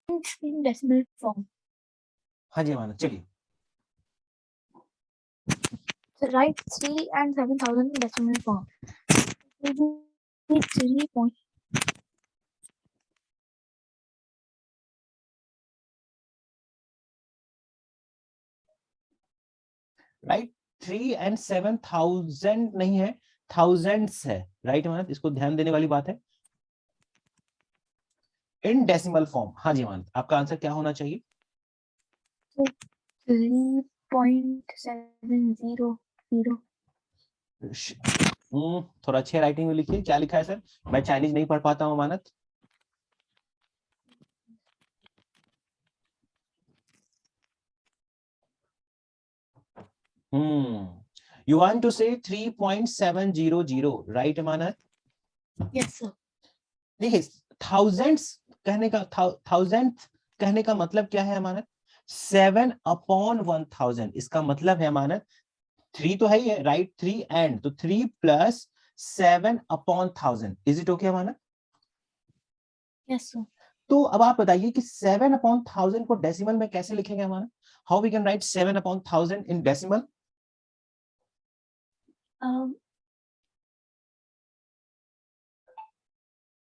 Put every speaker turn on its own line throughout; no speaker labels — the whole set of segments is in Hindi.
in decimal form.
हाँ जी मानस, चलिए.
So write 3 and 7,000 in decimal form. It will be 3 point.
Right, 3 and 7,000 नहीं है, थाउजेंड्स है. राइट मानस, इसको ध्यान देने वाली बात है. In decimal form. हाँ जी मानस, आपका आंसर क्या होना चाहिए?
3.700.
थोड़ा अच्छे राइटिंग में लिखिए. क्या लिखा है सर? मैं चाइनीज नहीं पढ़ पाता हूँ मानस. You want to say 3.700, right Manas?
Yes sir.
देखिए, थाउजेंड्स कहने का, थाउजेंड कहने का मतलब क्या है अमानत? 7/1000. इसका मतलब है अमानत, 3 तो है ही है, राइट? 3 एंड तो 3 + 7/1000. Is it okay Amanat?
Yes sir.
तो अब आप बताइए कि 7/1000 को डेसिमल में कैसे लिखेंगे Amanat? How we can write 7/1000 in decimal?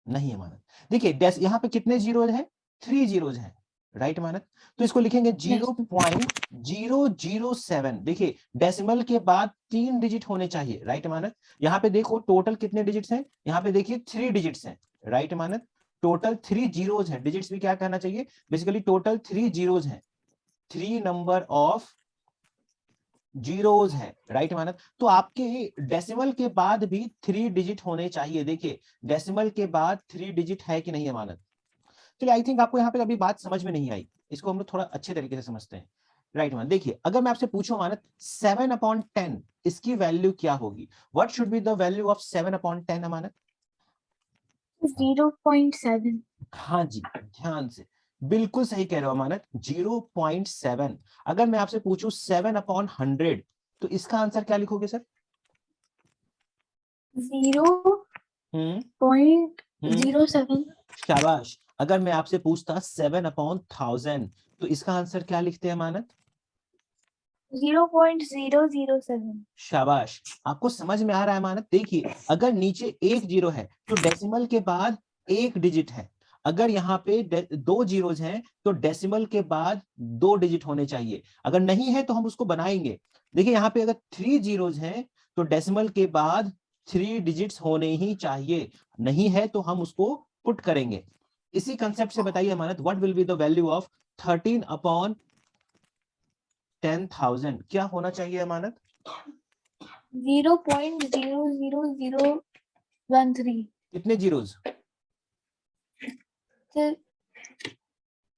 नहीं अमानत. देखिए, यहाँ पे कितने जीरोज हैं? 3 जीरोज हैं. राइट मानत? तो इसको लिखेंगे 0.007. देखिए, डेसिमल के बाद 3 डिजिट होने चाहिए. राइट मानत? यहाँ पे देखो टोटल कितने डिजिट्स हैं. यहाँ पे देखिए 3 डिजिट्स हैं. राइट मानत? टोटल 3 जीरोज हैं. डिजिट्स भी क्या कहना चाहिए? बेसिकली टोटल 3 जीरोज हैं. 3 नंबर ऑफ जीरोज है. राइट मानत? तो आपके डेसिमल के बाद भी 3 डिजिट होने चाहिए. देखिए, डेसिमल के बाद 3 डिजिट है कि नहीं है मानत? चलिए, आई थिंक आपको यहाँ पे अभी बात समझ में नहीं आई. इसको हम लोग थोड़ा अच्छे तरीके से समझते हैं. राइट मानत? देखिए, अगर मैं आपसे पूछूं मानत 7/10 इसकी वैल्यू क्या होगी? What should be the value of 7/10 मानत?
0.7.
हाँ जी, ध्यान से, बिल्कुल सही कह रहे हो अमानत, 0.7. अगर मैं आपसे पूछूं 7/100 तो इसका आंसर क्या लिखोगे सर?
0.07.
शाबाश. अगर मैं आपसे पूछता 7/1000 तो इसका आंसर क्या लिखते हैं अमानत?
0.007.
शाबाश. आपको समझ में आ रहा है अमानत? देखिए, अगर नीचे एक जीरो है तो डेसिमल के बाद एक डिजिट है. अगर यहाँ पे 2 जीरोज हैं तो डेसिमल के बाद 2 डिजिट होने चाहिए. अगर नहीं है तो हम उसको बनाएंगे. देखिए, यहाँ पे अगर 3 जीरोज हैं तो डेसिमल के बाद 3 डिजिट्स होने ही चाहिए. नहीं है तो हम उसको पुट करेंगे. इसी कंसेप्ट से बताइए Amanat, what will be the value of 13/10,000? क्या होना चाहिए अमानत?
0.00013.
कितने जीरोज?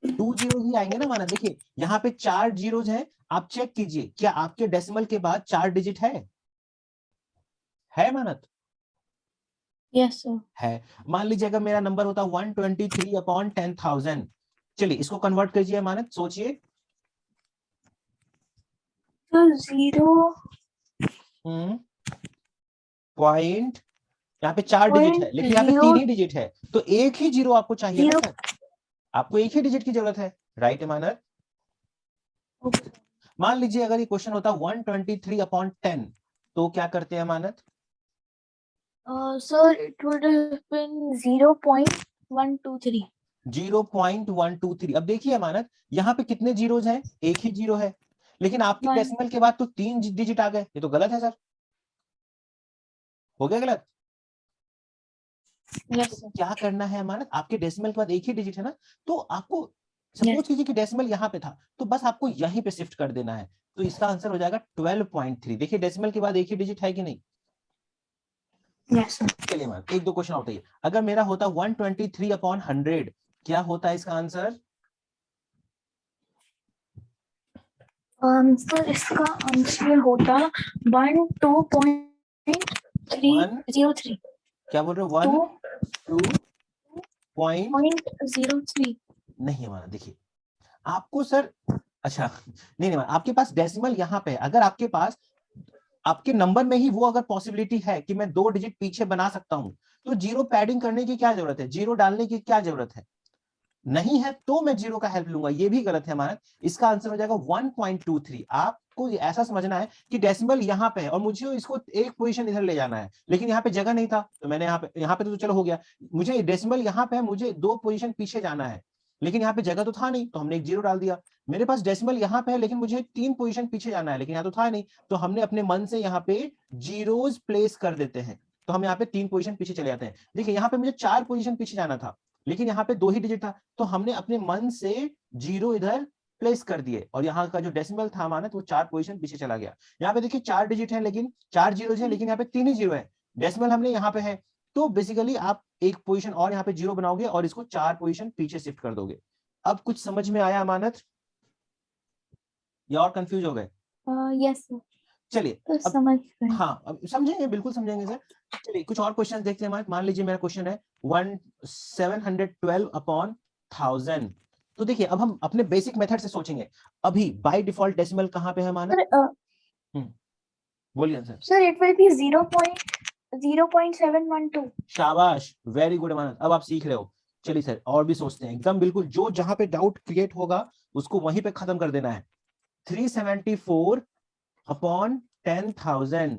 2 जीरोज ही आएंगे ना मानत. देखिए, यहाँ पे 4 जीरोज हैं. आप चेक कीजिए, क्या आपके डेसिमल के बाद 4 डिजिट है मानत?
Yes sir.
है. मान लीजिए अगर मेरा नंबर होता 123/10,000. चलिए, इसको कन्वर्ट कीजिए मानत. सोचिए.
तो 0.
पॉइंट, यहाँ पे 4 डिजिट है लेकिन यहाँ पे 3 ही डिजिट है, तो एक ही जीरो आपको चाहिए ना सर. आपको एक ही डिजिट की जरूरत है. राइट मानत? मान लीजिए अगर ये क्वेश्चन होता 123/10 तो क्या करते हैं मानत?
Sir, it would have been 0.123.
0.123. अब देखिए मानत, यहाँ पे कितने जीरोज हैं? एक ही जीरो है. लेकिन आपके
One.
डेसिमल के बाद तो 3 डिजिट आ गए. ये तो गलत है सर. हो गया गलत?
Yes
तो
sir.
क्या करना है मानत? आपके डेसिमल के बाद एक ही डिजिट है ना, तो आपको सपोज कीजिए कि डेसिमल यहाँ पे था, तो बस आपको यहीं पे शिफ्ट कर देना है. तो इसका आंसर हो जाएगा 12.3. देखिए, डेसिमल के बाद एक ही डिजिट है कि नहीं?
Yes sir.
चलिए मैम, एक दो क्वेश्चन होता है. अगर मेरा होता 123/100 क्या होता है इसका आंसर?
सर, इसका आंसर होता 12.303.
क्या बोल रहे हो? 1.2. नहीं हमारा. देखिए, आपको सर, अच्छा नहीं नहीं, आपके पास डेसिमल यहाँ पे है. अगर आपके पास आपके नंबर में ही वो अगर पॉसिबिलिटी है कि मैं 2 डिजिट पीछे बना सकता हूं, तो जीरो पैडिंग करने की क्या जरूरत है? जीरो डालने की क्या जरूरत है? नहीं है तो मैं जीरो का हेल्प लूंगा, ये भी गलत है हमारा। इसका आंसर हो जाएगा 1.23। आपको ऐसा समझना है कि डेसिमल यहाँ पे है और मुझे इसको एक पोजीशन इधर ले जाना है, लेकिन यहाँ पे जगह नहीं था तो मैंने यहाँ पे तो चलो हो गया। मुझे डेसिमल यहाँ पे है, मुझे 2 पोजीशन पीछे जाना है, लेकिन यहाँ पे जगह तो था नहीं तो हमने एक जीरो डाल दिया। मेरे पास डेसिमल यहाँ पे है लेकिन मुझे 3 पोजीशन पीछे जाना है, लेकिन यहाँ तो था नहीं, तो हमने अपने मन से यहाँ पे जीरोज प्लेस कर देते हैं। तो हम यहाँ पे 3 पोजीशन पीछे चले जाते हैं। देखिए यहाँ पे मुझे 4 पोजीशन पीछे जाना था, लेकिन यहाँ पे 2 ही डिजिट था, तो हमने अपने मन से जीरो इधर प्लेस कर दिए और यहाँ का जो डेसिमल था हमारा तो वो 4 पोजीशन पीछे चला गया। यहाँ पे देखिए 4 डिजिट है, लेकिन 4 जीरो है, लेकिन यहाँ पे 3 ही जीरो है, डेसिमल हमने यहाँ पे है। तो बेसिकली आप एक पोजीशन और यहाँ पे जीरो बनाओगे और इसको 4 पोजीशन पीछे शिफ्ट कर दोगे। अब कुछ समझ में आया अमानत या और कंफ्यूज हो गए?
यस सर,
चलिए
तो
अब
समझ गए।
हाँ अब समझेंगे, बिल्कुल समझेंगे सर। चलिए कुछ और क्वेश्चन देखते हैं। मान लीजिए मेरा क्वेश्चन है 712/1000। तो देखिए अब हम अपने बेसिक मेथड से सोचेंगे। अभी बाय डिफॉल्ट डेसिमल कहाँ पे है हमारा? बोलिए answer.
Sir it will be 0.712।
शाबाश, वेरी गुड अमानत, अब आप सीख रहे हो। चलिए सर और भी सोचते हैं, एकदम बिल्कुल जो जहां पे डाउट क्रिएट होगा उसको वहीं पे खत्म कर देना है। 374/10,000।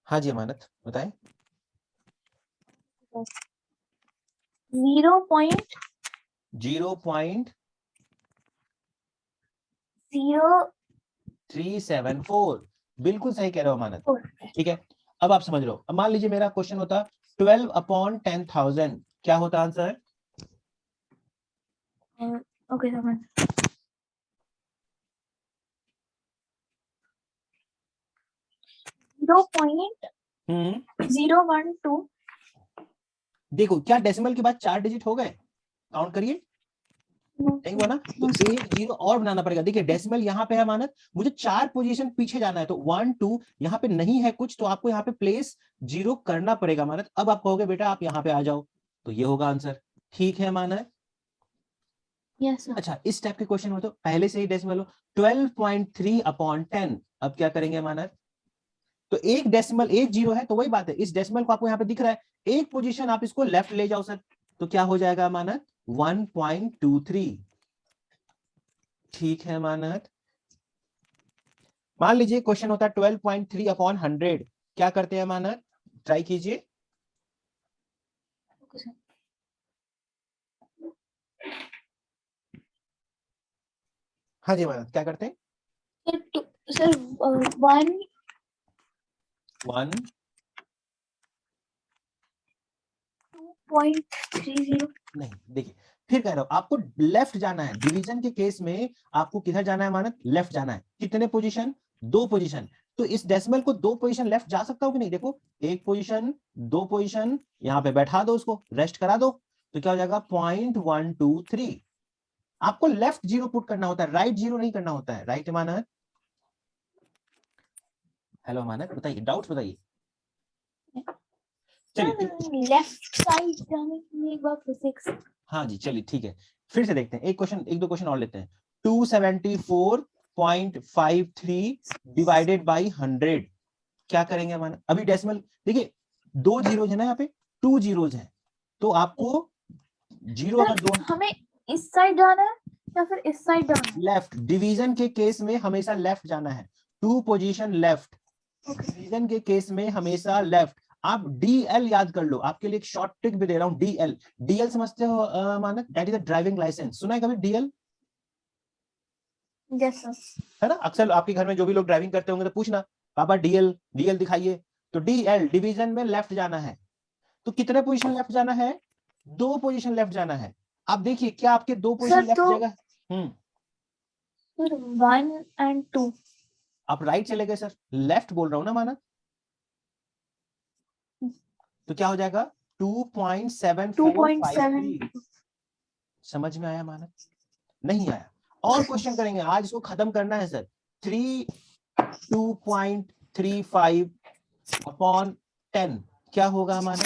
हाँ जी अमानत बताएं। 0.0374, बिल्कुल सही कह रहे हो अमानत। ठीक है, अब आप समझ लो। अब मान लीजिए मेरा क्वेश्चन होता 12/10,000, क्या होता आंसर?
ओके समझ। 0.012।
देखो क्या डेसिमल के बाद 4 डिजिट हो गए? काउंट करिए, नहीं हुआ ना? तो एक जीरो और बनाना पड़ेगा। देखिए डेसिमल यहाँ पे है अमानत, मुझे 4 पोजीशन पीछे जाना है, तो 1 2 यहाँ पे नहीं है कुछ, तो आपको यहाँ पे प्लेस जीरो करना पड़ेगा अमानत। अब आप कहोगे बेटा आप यहाँ पे आ जाओ, तो ये होगा आंसर। ठीक है अमानत?
Yes sir.
अच्छा इस टाइप के क्वेश्चन हो तो पहले से ही डेसिमल हो 12.3/10। अब क्या करेंगे अमानत? तो एक डेसिमल एक जीरो है, तो वही बात है, इस डेसिमल को आपको यहाँ पे दिख रहा है, एक पोजीशन आप इसको लेफ्ट ले जाओ सर, तो क्या हो जाएगा अमानत? 1.23। ठीक है अमानत? मान लीजिए क्वेश्चन होता है 12.3/100, क्या करते हैं अमानत? ट्राई कीजिए। हाँ जी अमानत क्या करते हैं?
सर 1 2.30।
नहीं, देखिए फिर कह रहा हूं आपको लेफ्ट जाना है। डिवीजन के केस में आपको किधर जाना है अमानत? लेफ्ट जाना है। कितने पोजीशन? 2 पोजीशन। तो इस डेसिमल को 2 पोजीशन लेफ्ट जा सकता हूं कि नहीं? देखो 1 पोजीशन 2 पोजीशन, यहाँ पे बैठा दो, उसको रेस्ट करा दो, तो क्या हो जाएगा? 0.123। आपको लेफ्ट जीरो पुट करना होता है, राइट जीरो नहीं करना होता है। राइट अमानत? हेलो अमानत बताइए, डाउट्स बताइए। चलिए
लेफ्ट साइड जाने के लिए एक बार फिजिक्स।
हाँ जी चलिए ठीक है, फिर से देखते हैं एक दो क्वेश्चन और लेते हैं। 274.53 डिवाइडेड बाई 100, क्या करेंगे अमानत? अभी डेसिमल देखिए 2 जीरोज है ना, यहाँ पे 2 जीरोज है, तो आपको जीरो अगर 2
हमें इस साइड जाना है या फिर इस साइड जाना है?
लेफ्ट। डिवीजन के केस में हमेशा लेफ्ट जाना है, 2 पोजीशन लेफ्ट। डिवीजन के केस में हमेशा लेफ्ट। आप डीएल याद कर लो, आपके लिए एक शॉर्ट ट्रिक भी दे रहा हूं। डीएल, डीएल समझते हो Manak? That is a driving licence, सुना है कभी डीएल?
Yes sir.
है ना, अक्सर आपके घर में जो भी लोग ड्राइविंग करते होंगे तो पूछना पापा डीएल डीएल दिखाइए। तो डीएल डिवीजन में लेफ्ट जाना है, तो कितने पोजीशन लेफ्ट जाना है? 2 पोजीशन लेफ्ट जाना है। आप देखिए क्या आपके 2 पोजीशन लेफ्ट जाएगा?
1 and 2।
आप राइट चले गए सर, लेफ्ट बोल रहा हूं ना माना, तो क्या हो जाएगा? 2.743। समझ में आया माना? नहीं आया? और क्वेश्चन करेंगे आज, इसको खत्म करना है सर। 2.35/10 क्या होगा हमारा?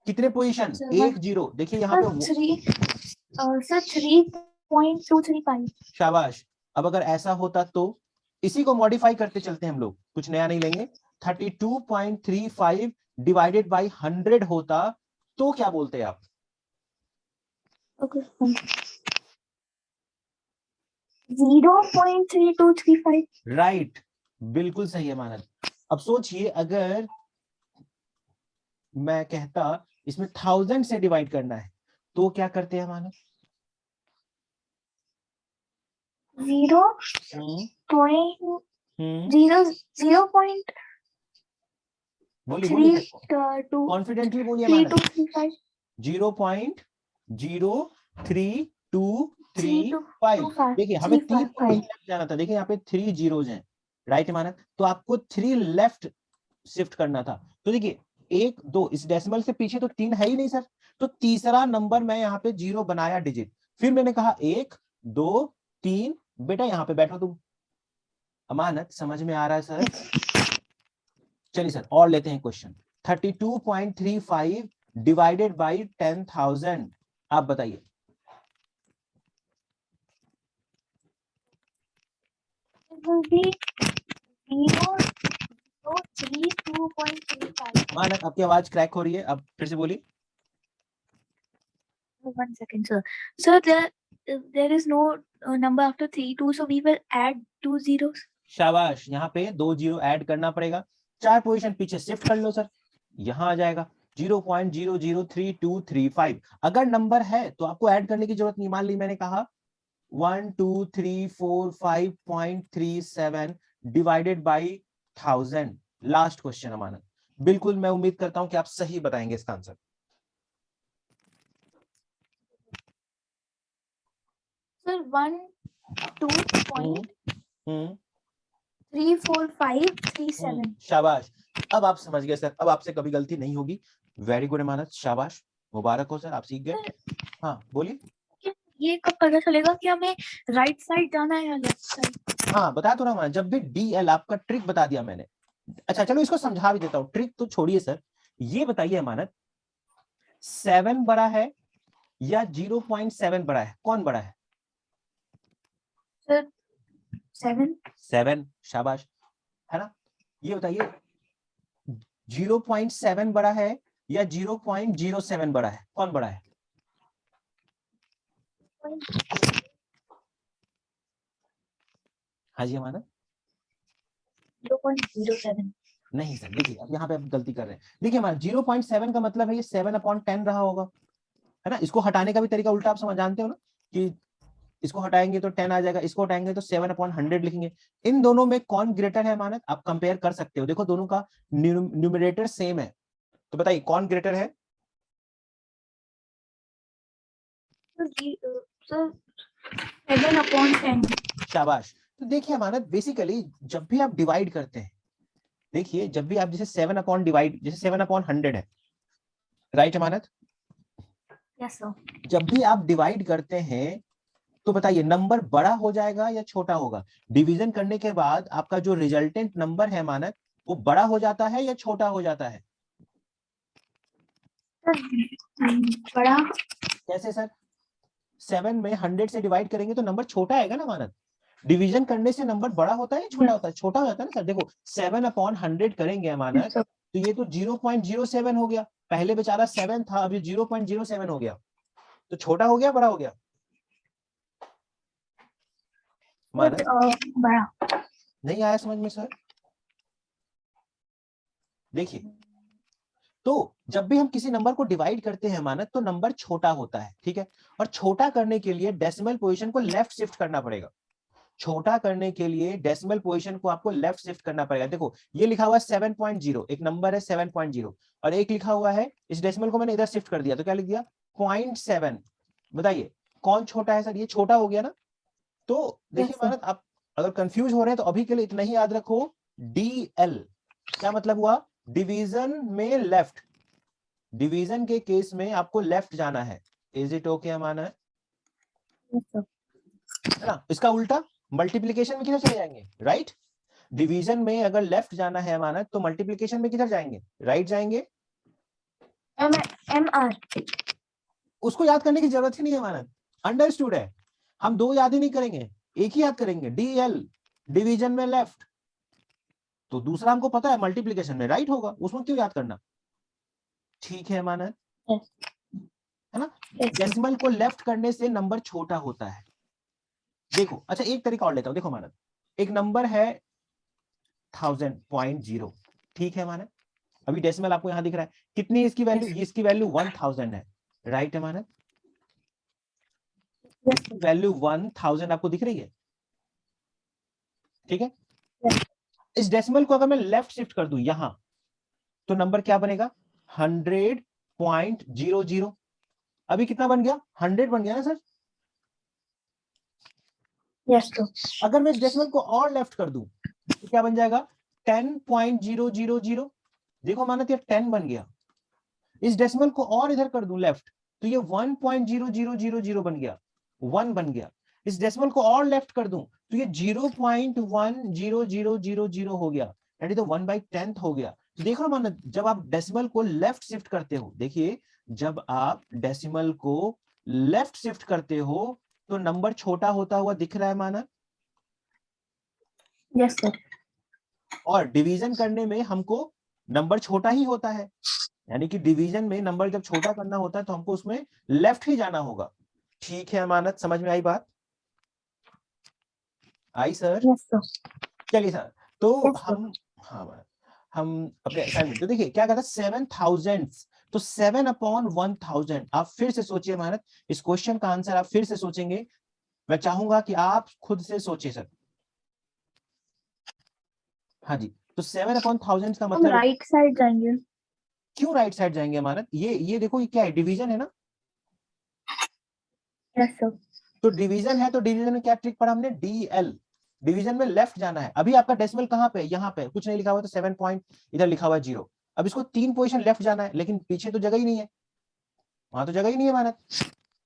कितने पोजीशन? 1 0। देखिए यहाँ पे
3.235।
शाबाश। अब अगर ऐसा होता तो इसी को मॉडिफाई करते चलते हैं हम लोग, कुछ नया नहीं लेंगे। 32.35 डिवाइडेड बाई 100 होता तो क्या बोलते हैं आप?
Okay. 0.3235.
राइट, बिल्कुल सही है मानद। अब सोचिए अगर मैं कहता इसमें 1000 से डिवाइड करना है तो क्या करते हैं मानद?
0.0.32.
बोलिए बोलिए, कॉन्फिडेंटली बोलिए मानद।
3235.
0.03235। देखिए हमें 3 लेफ्ट जाना था, देखिए यहाँ पे 3 जीरोज हैं, राइट मानद, तो आपको 3 लेफ्ट शिफ्ट करना था। तो देखिए 1 2 इस डेसिमल से पीछे तो 3 है ही नहीं सर, तो तीसरा नंबर मैं यहाँ पे 0 बनाया डिजिट, फिर मैंने कहा 1 2 3, बेटा यहाँ पे बैठो तुम। अमानत समझ में आ रहा है सर? चलिए सर और लेते हैं क्वेश्चन। 32.35 डिवाइडेड बाई 10,000, आप बताइए। मानक आपकी आवाज क्रैक हो रही है, अब फिर से बोलिए।
1 second, sir. Sir, there is no number after 32, so we will add 2 zeros.
शाबाश, यहाँ पे 2 जीरो ऐड करना पड़ेगा, 4 पोजीशन पीछे शिफ्ट कर लो सर, यहाँ आ जाएगा 0.003235। अगर नंबर है तो आपको ऐड करने की जरूरत नहीं, मान ली मैंने कहा 12345.37 डिवाइडेड बाई 1000। लास्ट क्वेश्चन अमानत, बिल्कुल मैं उम्मीद करता हूं कि आप सही बताएंगे इसका आंसर।
Sir, 1.2.34537.
शाबाश, अब आप समझ गए सर, अब आपसे कभी गलती नहीं होगी। वेरी गुड अमानत, शाबाश, मुबारक हो सर, आप सीख गए। हाँ बोलिए।
ये कब पता चलेगा कि हमें राइट साइड जाना है या लेफ्ट साइड?
हाँ बता तो रहा हूँ, जब भी DL आपका ट्रिक बता दिया मैंने। अच्छा चलो इसको समझा भी देता हूँ, ट्रिक तो छोड़िए सर, ये बताइए अमानत 7 बड़ा है या 0.7 बड़ा है, कौन बड़ा है?
सर 7.
शाबाश, है ना। ये बताइए 0.7 बड़ा है या 0.07 बड़ा है, कौन बड़ा है? हाँ जी अमानत।
0.07.
नहीं सर, देखिए अब यहाँ पे आप गलती कर रहे हैं। देखिए हमारा 0.7 का मतलब है ये 7/10 रहा होगा, है ना। इसको हटाने का भी तरीका उल्टा आप समझ जानते हो ना, कि इसको हटाएंगे तो 10 आ जाएगा, इसको हटाएंगे तो 7/100 लिखेंगे। इन दोनों में कौन ग्रेटर है मानक, आप कंपेयर कर सकते हो, देखो दोनों का न्यूमरेटर सेम है, तो बताइए कौन ग्रेटर है?
सर 7/10.
शाबाश। तो देखिए मानक बेसिकली जब भी आप डिवाइड करते हैं, देखिए जब भी आप जैसे 7/100 है, राइट मानक?
Yes sir.
जब भी आप डिवाइड करते हैं तो बताइए नंबर बड़ा हो जाएगा या छोटा होगा? डिवीजन करने के बाद आपका जो रिजल्टेंट नंबर है मानक, वो बड़ा हो जाता है या छोटा हो जाता है?
बड़ा।
कैसे सर? 7 में 100 से डिवाइड करेंगे तो नंबर छोटा आएगा ना मानक, डिवीजन करने से नंबर बड़ा होता है या छोटा होता है? छोटा हो जाता है ना सर। देखो 7/100 करेंगे मानक, तो ये तो 0.07 हो गया, पहले बेचारा 7 था, अभी 0.07 हो गया, तो छोटा हो गया बड़ा हो गया मानक?
बड़ा।
नहीं आया समझ में सर? देखिए तो जब भी हम किसी नंबर को डिवाइड करते हैं मानक, तो नंबर छोटा होता है, ठीक है। और छोटा करने के लिए डेसिमल पोजीशन को लेफ्ट शिफ्ट करना पड़ेगा, छोटा करने के लिए डेसिमल पोजीशन को आपको लेफ्ट शिफ्ट करना पड़ेगा। देखो ये लिखा हुआ है 7.0, एक नंबर है 7.0, और एक लिखा हुआ है, इस डेसिमल को मैंने इधर शिफ्ट कर दिया, तो क्या लिख दिया 0.7। बताइए कौन छोटा है सर? ये छोटा हो गया ना। तो देखिए मानक, आप अगर कंफ्यूज हो रहे हैं तो अभी के लिए इतना ही याद रखो, DL क्या मतलब हुआ? डिवीजन में लेफ्ट, डिवीजन के केस में आपको लेफ्ट जाना है। इज इट ओके माना है ना? इसका उल्टा मल्टीप्लिकेशन में किधर चले जाएंगे? राइट। डिवीजन में अगर लेफ्ट जाना है माना, तो मल्टीप्लिकेशन में किधर जाएंगे? राइट जाएंगे।
MR
उसको याद करने की जरूरत ही नहीं है माना, अंडरस्टूड है। हम दो याद ही नहीं करेंगे, एक ही याद करेंगे, DL। डिवीजन में लेफ्ट, तो दूसरा हमको पता है मल्टीप्लीकेशन में राइट होगा, उसमें क्यों याद करना। ठीक है मानद,
Yes.
है ना।
Yes, sir.
डेसिमल को लेफ्ट करने से नंबर छोटा होता है। देखो अच्छा एक तरीका और लेता हूं, देखो मानद एक नंबर है 1000.0, ठीक है मानद, अभी डेसिमल आपको यहां दिख रहा है, कितनी इसकी वैल्यू,
Yes.
इसकी वैल्यू 1000 है, राइट है मानद,
Yes,
इसकी वैल्यू 1000 आपको दिख रही है, ठीक है।
Yes.
इस डेसिमल को अगर मैं लेफ्ट शिफ्ट कर दूं यहां, तो नंबर क्या बनेगा 100.00, अभी कितना बन गया 100 बन गया ना सर।
yes, sir.
अगर मैं इस डेसिमल को और लेफ्ट कर दूं तो क्या बन जाएगा 10.000, देखो माना ये 10 बन गया, इस डेसिमल को और इधर कर दूं लेफ्ट तो ये 1.0000 बन गया, 1 बन गया, इस डेसिमल को और लेफ्ट कर दूं तो ये 0.10000 हो गया, यानी तो 1/10 हो गया। तो देखो माना जब आप डेसिमल को लेफ्ट शिफ्ट करते हो, देखिए जब आप डेसिमल को लेफ्ट शिफ्ट करते हो तो नंबर छोटा होता हुआ दिख रहा है माना,
Yes, sir.
और डिवीजन करने में हमको नंबर छोटा ही होता है, यानी कि डिवीजन में नंबर जब छोटा करना होता है तो हमको उसमें लेफ्ट ही जाना होगा। ठीक है अमानत, समझ में आई बात, आई सर।
Yes, sir.
चलिए सर, तो
Yes, sir.
हम अपने असाइनमेंट तो देखिए क्या कहता है 7000, तो 7/1000, आप फिर से सोचिए अमानत, इस क्वेश्चन का आंसर आप फिर से सोचेंगे, मैं चाहूंगा कि आप खुद से सोचिए सर। हाँ जी, तो 7/1000 का
हम
मतलब
राइट साइड जाएंगे।
क्यों राइट साइड जाएंगे अमानत, ये देखो ये क्या है, डिवीजन है ना,
Yes, sir.
तो डिवीजन है, तो डिवीजन में क्या ट्रिक पढ़ा हमने, डीएल, डिवीजन में लेफ्ट जाना है। अभी आपका डेसिमल कहां पे, यहाँ पे कुछ नहीं लिखा हुआ, तो 7 पॉइंट इधर लिखा हुआ है 0, अब इसको 3 पोजीशन लेफ्ट जाना है, लेकिन पीछे तो जगह ही नहीं है, वहां तो जगह ही नहीं है मानत,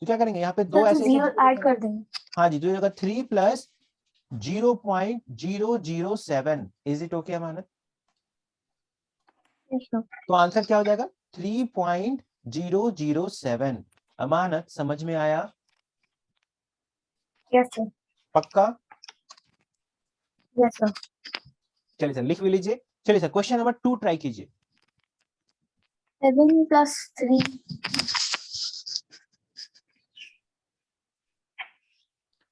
तो क्या करेंगे यहाँ पे
सर
दो
तो
ऐसे ऐसे
जीरो
जीरो
ऐड
लिखेंगे।
कर देंगे।
हाँ जी, तो जगह 3 + 0.007, इज इट ओके मानत,
Yes, sir.
तो आंसर क्या हो जाएगा 3.007। अमानत समझ में आया,
Yes, sir.
पक्का।
Yes, sir.
चलिए सर लिख भी लीजिए, चलिए सर क्वेश्चन नंबर 2 ट्राई कीजिए।
7 + 3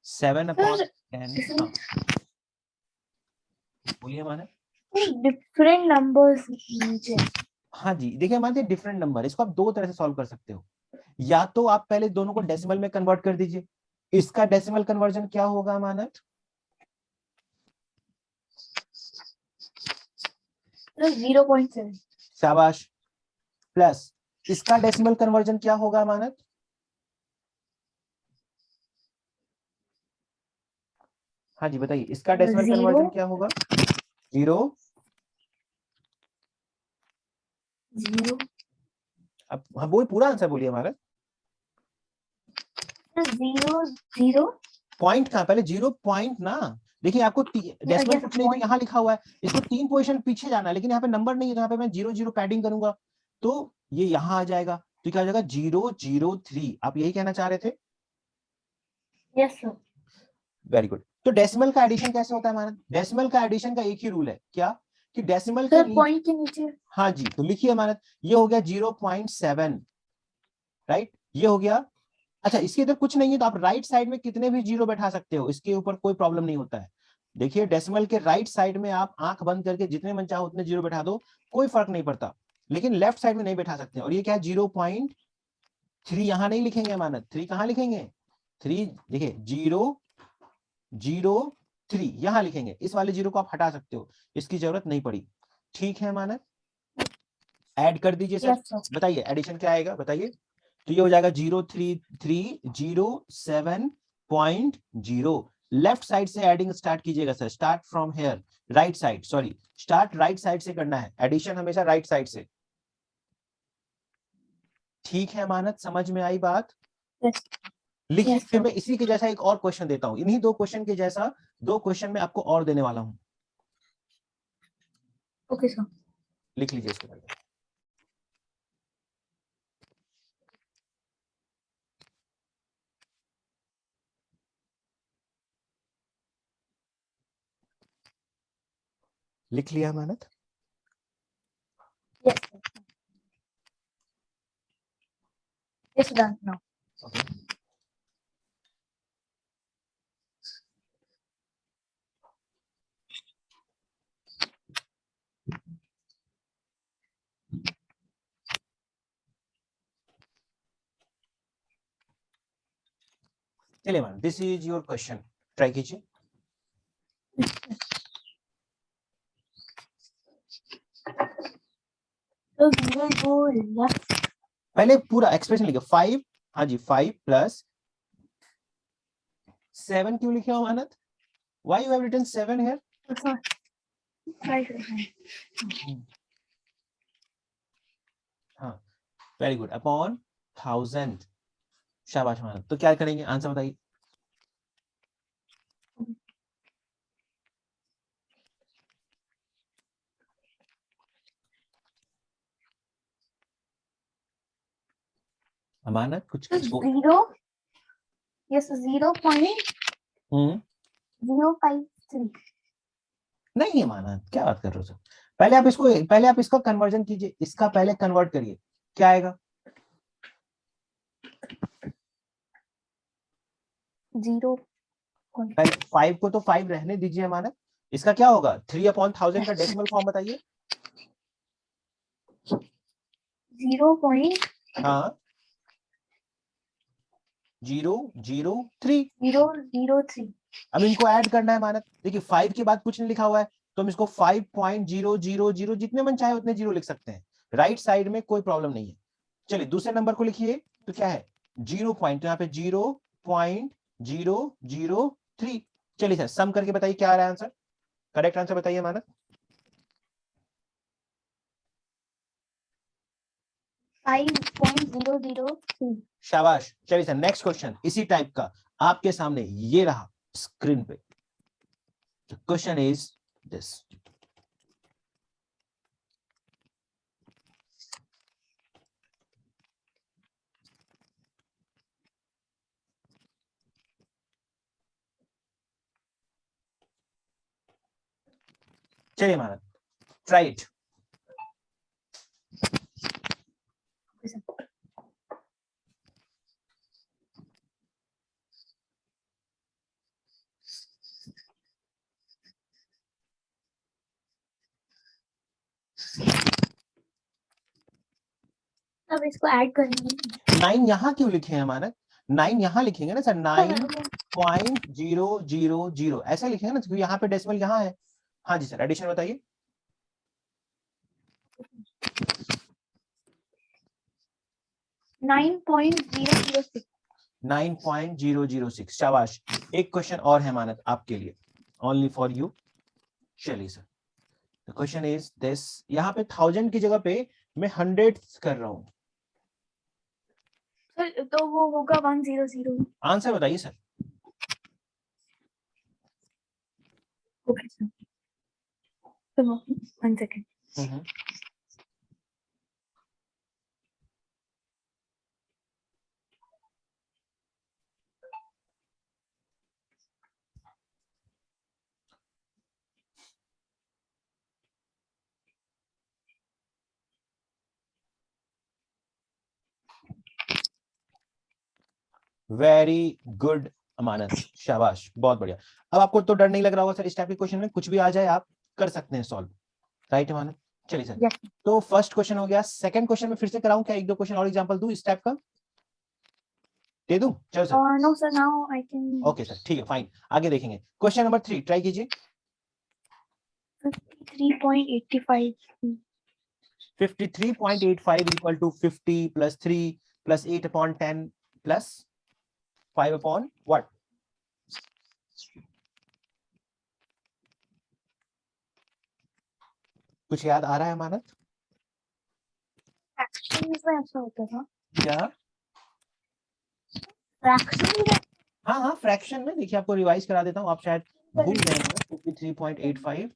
7/10, हाँ बोलिए माने।
डिफरेंट नंबर्स नीचे।
हाँ जी देखिए मानते हैं डिफरेंट नंबर, इसको आप दो तरह से सॉल्व कर सकते हो, या तो आप पहले दोनों को डेसिमल में कन्वर्ट कर दीजिए, इसका डेसिमल कन्वर्जन क्या होगा मानक,
0.7।
शाबाश, प्लस इसका डेसिमल कन्वर्जन क्या होगा मानक, हाँ जी बताइए इसका डेसिमल
0
कन्वर्जन क्या होगा, 0,
0
अब हाँ वो पूरा आंसर बोलिए हमारा,
0 0।
पॉइंट कहां, पहले 0 पॉइंट ना, देखिए आपको डेसिमल
yes,
कुछ नहीं तो
point.
यहाँ लिखा हुआ है, इसको 3 पोजीशन पीछे जाना है, लेकिन यहाँ पे नंबर नहीं है, तो यहाँ पे मैं 0 0 पैडिंग करूंगा तो ये यहाँ आ जाएगा, तो क्या हो जाएगा 003, आप यही कहना चाह रहे थे,
Yes, sir.
Very good. तो डेसिमल का एडिशन कैसे होता है हमारा, डेसिमल का एडिशन का एक ही रूल है, क्या कि डेसिमल के
सर पॉइंट के नीचे।
हाँ जी, तो लिखिए हमारा, ये हो गया 0.7, राइट, ये हो गया। अच्छा इसके इधर कुछ नहीं है तो आप राइट साइड में कितने भी जीरो बैठा सकते हो, इसके ऊपर कोई प्रॉब्लम नहीं होता है। देखिए डेसिमल के राइट साइड में आप आंख बंद करके जितने मन चाहो उतने जीरो बैठा दो, कोई फर्क नहीं पड़ता, लेकिन लेफ्ट साइड में नहीं बैठा सकते। और ये क्या है 0.3, यहां नहीं लिखेंगे मानक, 3 कहां लिखेंगे, 3 देखिए 003 यहां लिखेंगे, इस वाले जीरो को आप हटा सकते हो, इसकी जरूरत नहीं पड़ी। ठीक है मानक, ऐड कर दीजिए सर,
Yes, sir.
बताइए एडिशन क्या आएगा बताइए, तो ये हो जाएगा 03307.0, लेफ्ट साइड से एडिंग स्टार्ट कीजिएगा sir, start from here, right side, sorry start right side से करना है, एडिशन हमेशा राइट साइड से। ठीक है मानत, समझ में आई बात,
Yes.
लिखिए।
Yes,
फिर
sir.
मैं इसी के जैसा एक और क्वेश्चन देता हूं, इन्हीं 2 क्वेश्चन के जैसा 2 क्वेश्चन मैं आपको और देने वाला हूं,
Okay, sir.
लिख लीजिए इसको पहले। लिख लिया मानत?
Yes. Yes, done now.
Okay चलिए ma'am, this is your question, try कीजिए।
So we will go left.
पहले पूरा एक्सप्रेशन लिखो। 5, हाँ जी, 5 प्लस 7 क्यों लिखे हो मानत? Why you have written 7 here?
Right.
हाँ, वेरी गुड, अपॉन 1000। शाबाश मानत। तो क्या करेंगे, आंसर बताइए। अमानत कुछ
So 0. Yes, 0.053.
नहीं है मानत, क्या बात कर रहे हो सर? पहले आप इसका कन्वर्जन कीजिए, इसका पहले कन्वर्ट करिए, क्या आएगा?
0.
पहले 5 को तो 5 रहने दीजिए मानत। इसका क्या होगा? 3/1000 का डेसिमल फॉर्म बताइए।
0.003.
हाँ, 003। अब इनको ऐड करना है मानत। देखिए 5 के बाद कुछ नहीं लिखा हुआ है, तो हम इसको 5.000 जितने मन चाहे उतने जीरो लिख सकते हैं, राइट साइड में कोई प्रॉब्लम नहीं है। चलिए दूसरे नंबर को लिखिए, तो क्या है? 0 पॉइंट, यहाँ पे 0.003। चलिए सर सम करके बताइए क्या आ रहा है आंसर, करेक्ट आंसर बताइए मानत।
5.003.
शाबाश। चलिए सर नेक्स्ट क्वेश्चन इसी टाइप का आपके सामने ये रहा स्क्रीन पे। Question is this. चलिए मानत, ट्राई इट।
अब इसको ऐड करेंगे।
9 यहाँ क्यों लिखे हैं मानत? 9 यहाँ लिखेंगे ना सर, 9.000 ऐसा लिखेंगे ना, क्योंकि यहाँ पे डेसिमल यहाँ है। हाँ जी सर, एडिशन बताइए।
9.006.
9.006। शाबाश। एक क्वेश्चन और है मानत आपके लिए, ओनली फॉर यू। चलिए sir, the question is this. यहाँ पे 1000 की जगह पे मैं 100 कर रहा हूं,
सर तो वो होगा 100.
आंसर बताइए सर।
ओके सर, तो 1 सेकंड।
वेरी गुड अमानत, शाबाश, बहुत बढ़िया। अब आपको तो डर नहीं लग रहा होगा सर, इस टाइप के क्वेश्चन में कुछ भी आ जाए आप कर सकते हैं सॉल्व, राइट अमानत? चलिए सर,
Yes.
तो फर्स्ट क्वेश्चन हो गया। सेकंड क्वेश्चन में फिर से कराऊं क्या, एक दो क्वेश्चन और एग्जांपल दूं इस टाइप का, दे दूं? चलो sir,
No sir, now I can.
Okay sir, ठीक है, फाइन, आगे देखेंगे। क्वेश्चन नंबर 3 ट्राई कीजिए।
53.85.
53.85 equal to 50 plus 3 plus 8/10 plus 5 upon what? कुछ याद आ रहा है मानत?
फ्रैक्शन में ऐसा होता था।
क्या?
फ्रैक्शन में?
हाँ हाँ, फ्रैक्शन में। देखिए आपको रिवाइज करा देता हूँ, आप शायद भूल गए हैं। 53.85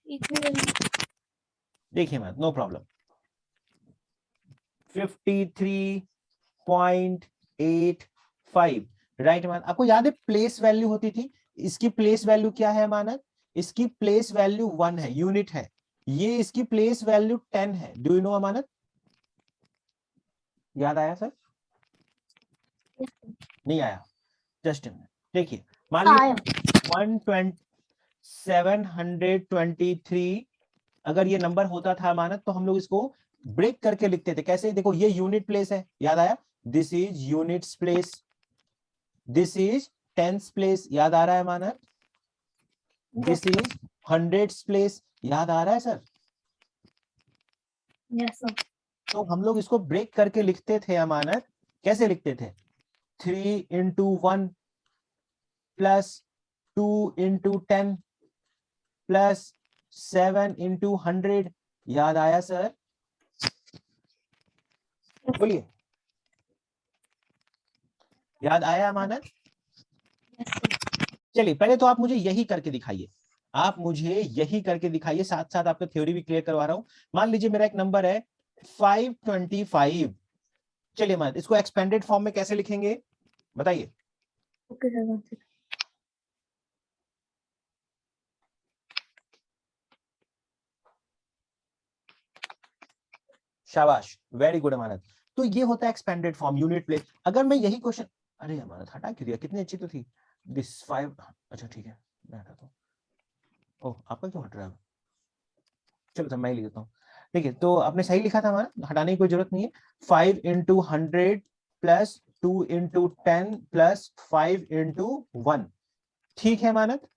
देखिए ma'am, no problem. 53.85 right ma'am. आपको याद है प्लेस वैल्यू होती थी, इसकी प्लेस वैल्यू क्या है मानक? इसकी प्लेस वैल्यू 1 है, यूनिट है। ये इसकी प्लेस वैल्यू 10 है। डू यू नो अमानत? याद आया सर? नहीं आया? जस्ट देखिए, मान लीजिए 723 अगर ये नंबर होता था अमानत, तो हम लोग इसको ब्रेक करके लिखते थे। कैसे? देखो, ये यूनिट प्लेस है, याद आया? This is units place, this is tens place, याद आ रहा है अमानत? दिस इज हंड्रेड्स प्लेस, याद आ रहा है सर?
Yes sir.
तो हम लोग इसको ब्रेक करके लिखते थे अमानत। कैसे लिखते थे? 3 into 1 plus 2 into 10 plus 7 into 100, याद आया सर? बोलिए, याद आया अमानत? चलिए, पहले तो आप मुझे यही करके दिखाइए, आप मुझे यही करके दिखाइए, साथ साथ आपका थ्योरी भी क्लियर करवा रहा हूं। मान लीजिए मेरा एक नंबर है 525। चलिए अमानत, इसको एक्सपेंडेड फॉर्म में कैसे लिखेंगे बताइए?
Okay sir.
शाबाश, वेरी गुड अमानत। तो ये होता है एक्सपेंडेड फॉर्म, यूनिट प्लेस। अगर मैं यही क्वेश्चन, अरे अमानत हटा क्यों दिया, कितनी अच्छी तो थी। दिस 5, अच्छा ठीक है, मैं हटाता हूँ। ओह, आपका क्यों हट रहा है? चलो तो मैं ही लिख देता हूँ। देखिए, तो आपने सही लिखा था हमारा, हटाने की कोई जरूरत नहीं है। 5 into 100 plus 2 into 10 plus 5 into 1, ठीक है मानत?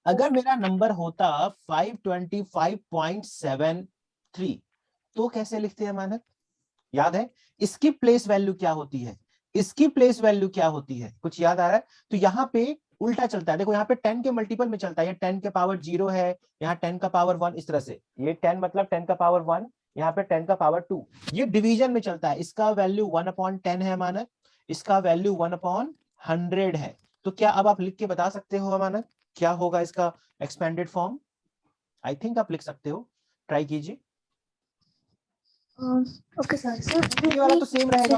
अगर मेरा नंबर होता 525.73, तो कैसे लिखते हैं मानत? याद है इसकी प्लेस वैल्यू क्या होती है? इसकी प्लेस वैल्यू क्या होती है? कुछ याद आ रहा है? तो यहाँ पे उल्टा चलता है। देखो, यहाँ पे 10 के मल्टीपल में चलता है। ये 10 के पावर 0 है, यहाँ 10 का पावर 1, इस तरह से। ये 10 मतलब 10 का पावर 1, यहाँ पे 10 का पावर 2। ये डिवीजन में चलता है। इसका वैल्यू 1/10 है मानक, इसका वैल्यू 1/100 है। तो क्या अब आप लिख के बता सकते हो मानक क्या होगा इसका एक्सपेंडेड फॉर्म? आई थिंक आप लिख सकते हो, ट्राई कीजिए।
Okay sir. सर
ये वाला तो सेम रहेगा।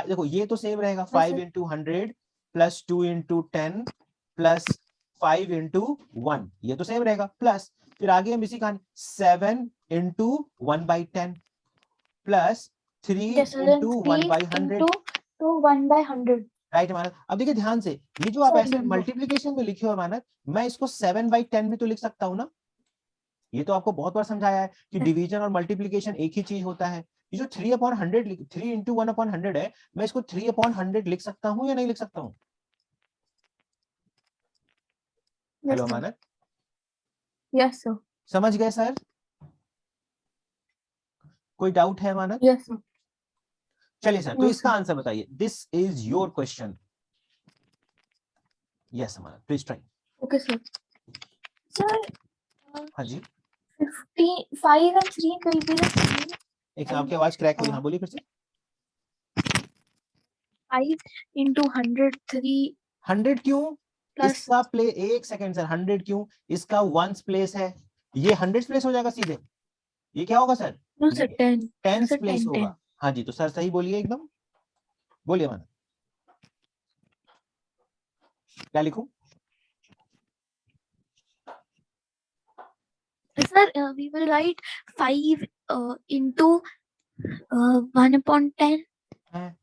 देखो, ये तो सेम रहेगा, 5 into 100 plus 2 into 10 plus 5 into 1, ये तो सेम रहेगा। प्लस फिर आगे हम इसी कहानी 7 into 1/10 plus 3 into 1/100
to 1/100।
Right मानत? अब देखिए ध्यान से, ये जो आप ऐसे मल्टीप्लीकेशन में लिखे हो मानत, मैं इसको 7/10 भी तो लिख सकता हूं ना। ये तो आपको बहुत बार समझाया है कि डिवीजन और मल्टीप्लीकेशन एक ही चीज होता है। ये जो 3/100, 3 into 1/100 है, मैं इसको 3/100 लिख सकता हूं या नहीं लिख सकता हूं? हेलो मानक,
यस सर।
समझ गए सर? कोई डाउट है मानक?
Yes sir.
चलिए सर, तो इसका आंसर बताइए। This is your question. Yes Manak, please try.
Okay sir. Sir
हाँ जी,
55 and 3 will be the same।
एक आपकी आवाज क्रैक हुई, हाँ बोलिए फिर से।
5 into 100 3
100 क्यों?
प्लस
इसका प्ले, एक सेकंड सर, 100 क्यों? इसका वंस प्लेस है, ये 100 प्लेस हो जाएगा सीधे। ये क्या होगा sir?
No sir 10
tens
sir
place
10
होगा। हाँ जी, तो सर सही बोलिए एकदम, बोलिए मानक, क्या लिखूं?
sir we will write 5 into 1/10।
है,